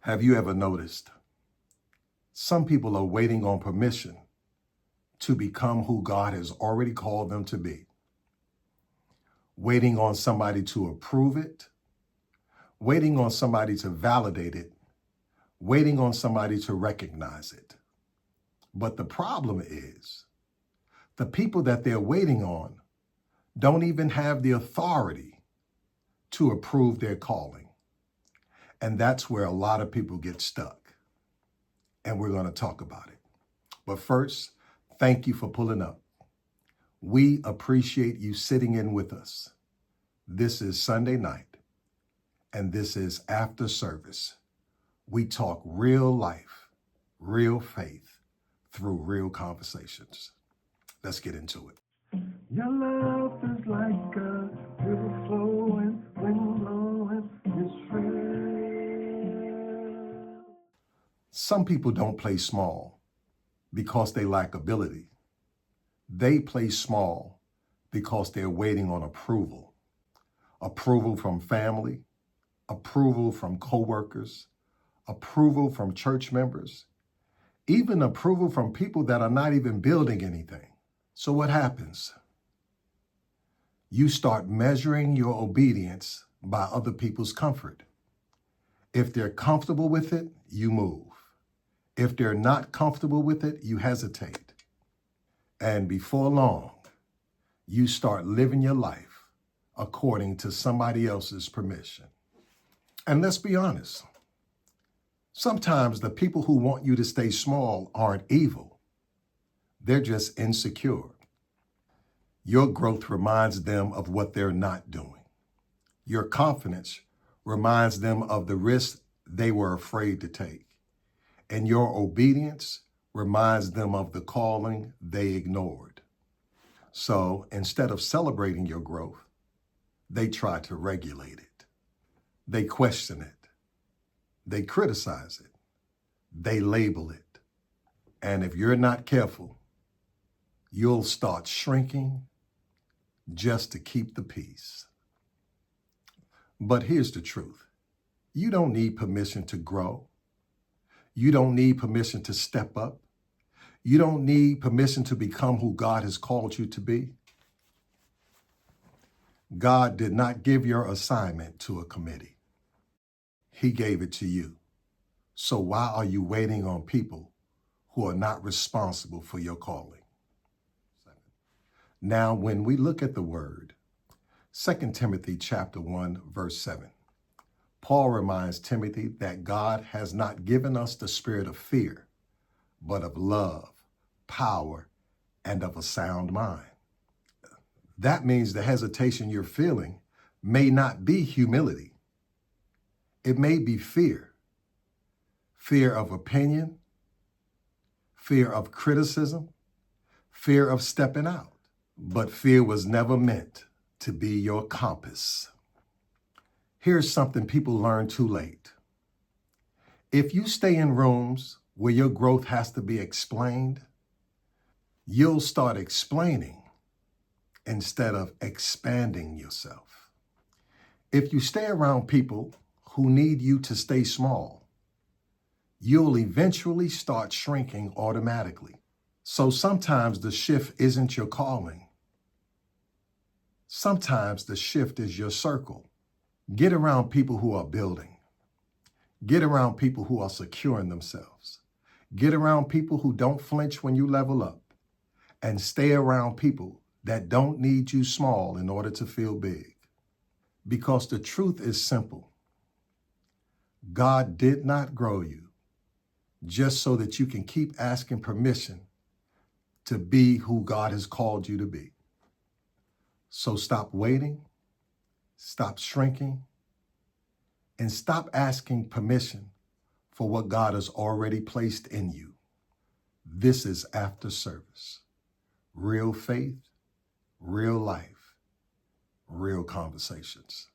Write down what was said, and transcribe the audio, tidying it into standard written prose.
Have you ever noticed some people are waiting on permission to become who God has already called them to be? Waiting on somebody to approve it, waiting on somebody to validate it, waiting on somebody to recognize it. But the problem is, the people that they're waiting on don't even have the authority to approve their calling. And that's where a lot of people get stuck. And we're going to talk about it. But first, thank you for pulling up. We appreciate you sitting in with us. This is Sunday night, and this is After Service. We talk real life, real faith through real conversations. Let's get into it. Your love is like a river flowing, wind blowing, it's real. Some people don't play small because they lack ability. They play small because they're waiting on approval. Approval from family, approval from coworkers, approval from church members, even approval from people that are not even building anything. So what happens? You start measuring your obedience by other people's comfort. If they're comfortable with it, you move. If they're not comfortable with it, you hesitate. And before long, you start living your life according to somebody else's permission. And let's be honest, sometimes the people who want you to stay small aren't evil. They're just insecure. Your growth reminds them of what they're not doing. Your confidence reminds them of the risks they were afraid to take. And your obedience reminds them of the calling they ignored. So instead of celebrating your growth, they try to regulate it. They question it. They criticize it. They label it. And if you're not careful, you'll start shrinking just to keep the peace. But here's the truth. You don't need permission to grow. You don't need permission to step up. You don't need permission to become who God has called you to be. God did not give your assignment to a committee. He gave it to you. So why are you waiting on people who are not responsible for your calling? Now, when we look at the word, 2 Timothy chapter 1, verse 7, Paul reminds Timothy that God has not given us the spirit of fear, but of love, power, and of a sound mind. That means the hesitation you're feeling may not be humility. It may be fear. Fear of opinion, fear of criticism, fear of stepping out. But fear was never meant to be your compass. Here's something people learn too late. If you stay in rooms where your growth has to be explained, you'll start explaining instead of expanding yourself. If you stay around people who need you to stay small, you'll eventually start shrinking automatically. So sometimes the shift isn't your calling. Sometimes the shift is your circle. Get around people who are building. Get around people who are securing themselves. Get around people who don't flinch when you level up. And stay around people that don't need you small in order to feel big. Because the truth is simple. God did not grow you just so that you can keep asking permission to be who God has called you to be. So stop waiting, stop shrinking, and stop asking permission for what God has already placed in you. This is After Service. Real faith, real life, real conversations.